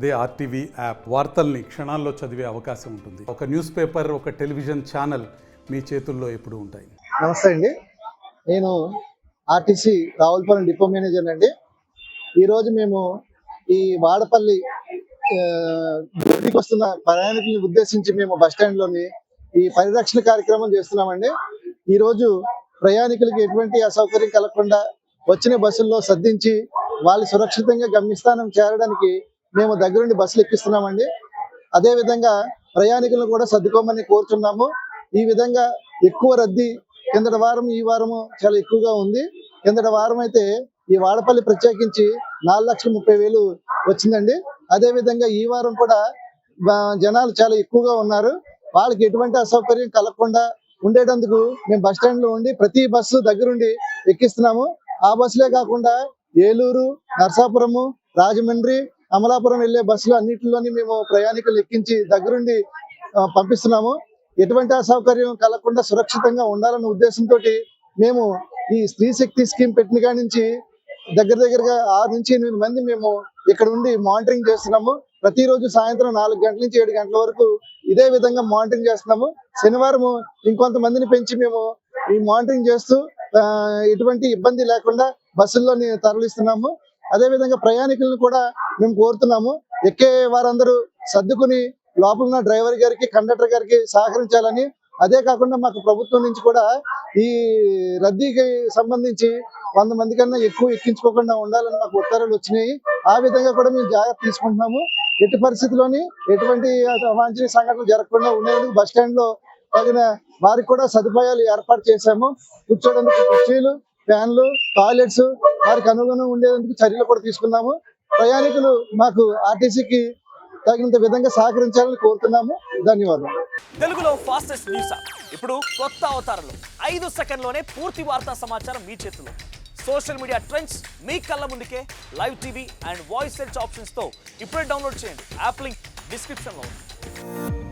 అదే RTV app వార్తల్ని క్షణాల్లో చదివే అవకాశం ఉంటుంది. ఒక న్యూస్ పేపర్, ఒక టెలివిజన్ ఛానల్ మీ చేతుల్లో ఎప్పుడూ ఉంటాయి. నమస్తే అండి, నేను ఆర్టీసీ రావులపాలెం డిపో మేనేజర్ అండి. ఈరోజు మేము ఈ వాడపల్లి డ్యూటీకి వస్తున్న ప్రయాణికులను ఉద్దేశించి మేము బస్టాండ్లోని ఈ పరిరక్షణ కార్యక్రమం చేస్తున్నామండి. ఈరోజు ప్రయాణికులకి ఎటువంటి అసౌకర్యం కలగకుండా వచ్చిన బస్సుల్లో సర్దించి వాళ్ళు సురక్షితంగా గమ్యస్థానం చేరడానికి మేము దగ్గరుండి బస్సులు ఎక్కిస్తున్నామండి. అదేవిధంగా ప్రయాణికులను కూడా సర్దుకోమని కోరుతున్నాము. ఈ విధంగా ఎక్కువ రద్దీ కిందటి వారం ఈ వారము చాలా ఎక్కువగా ఉంది. కిందటి వారం అయితే ఈ వాడపల్లి ప్రత్యేకించి 4,30,000 వచ్చిందండి. అదేవిధంగా ఈ వారం కూడా జనాలు చాలా ఎక్కువగా ఉన్నారు. వాళ్ళకి ఎటువంటి అసౌకర్యం కలగకుండా ఉండేటందుకు మేము బస్ స్టాండ్ లో ఉండి ప్రతి బస్సు దగ్గరుండి ఎక్కిస్తున్నాము. ఆ బస్సులే కాకుండా ఏలూరు, నరసాపురము, రాజమండ్రి, అమలాపురం వెళ్లే బస్సులు అన్నింటిలోని మేము ప్రయాణికులు ఎక్కించి దగ్గరుండి పంపిస్తున్నాము. ఎటువంటి అసౌకర్యం కలగకుండా సురక్షితంగా ఉండాలన్న ఉద్దేశంతో మేము ఈ స్త్రీ శక్తి స్కీమ్ పెట్టిన కాడి నుంచి దగ్గరగా 6 నుంచి 8 మంది మేము ఇక్కడ ఉండి మానిటరింగ్ చేస్తున్నాము. ప్రతిరోజు సాయంత్రం 4 గంటల నుంచి 7 గంటల వరకు ఇదే విధంగా మానిటరింగ్ చేస్తున్నాము. శనివారం ఇంకొంతమందిని పెంచి మేము ఈ మానిటరింగ్ చేస్తూ ఎటువంటి ఇబ్బంది లేకుండా బస్సుల్లోని తరలిస్తున్నాము. అదేవిధంగా ప్రయాణికులను కూడా మేము కోరుతున్నాము, ఎక్కే వారందరూ సర్దుకుని లోపల ఉన్న డ్రైవర్ గారికి, కండక్టర్ గారికి సహకరించాలని. అదే కాకుండా మాకు ప్రభుత్వం నుంచి కూడా ఈ రద్దీకి సంబంధించి 100 మంది కన్నా ఎక్కువ ఎక్కించుకోకుండా ఉండాలని మాకు ఉత్తర్వులు వచ్చినాయి. ఆ విధంగా కూడా మేము జాగ్రత్త తీసుకుంటున్నాము. ఎట్టి పరిస్థితుల్లోని ఎటువంటి అవాంఛనీయ సంఘటనలు జరగకుండా ఉండేందుకు బస్ స్టాండ్ లో తగిన వారికి కూడా సదుపాయాలు ఏర్పాటు చేశాము. కూర్చోడానికి కుర్చీలు, ఫ్యాన్లు, టాయిలెట్స్ వారికి అనుగుణంగా ఉండేందుకు చర్యలు కూడా తీసుకున్నాము. ప్రయాణికులు మాకు ఆర్టీసీకి తగినంత విధంగా సహకరించాలని కోరుతున్నాము. ధన్యవాదాలు. తెలుగులో ఫాస్టెస్ట్ న్యూస్ ఇప్పుడు కొత్త అవతారంలో 5 సెకండ్లోనే పూర్తి వార్తా సమాచారం మీ చేతిలో. సోషల్ మీడియా ట్రెండ్స్ మీ కళ్ళ ముందుకే live TV and voice search options తో ఇప్పుడే డౌన్లోడ్ చేయండి. యాప్ లింక్ డిస్క్రిప్షన్ లో ఉంది.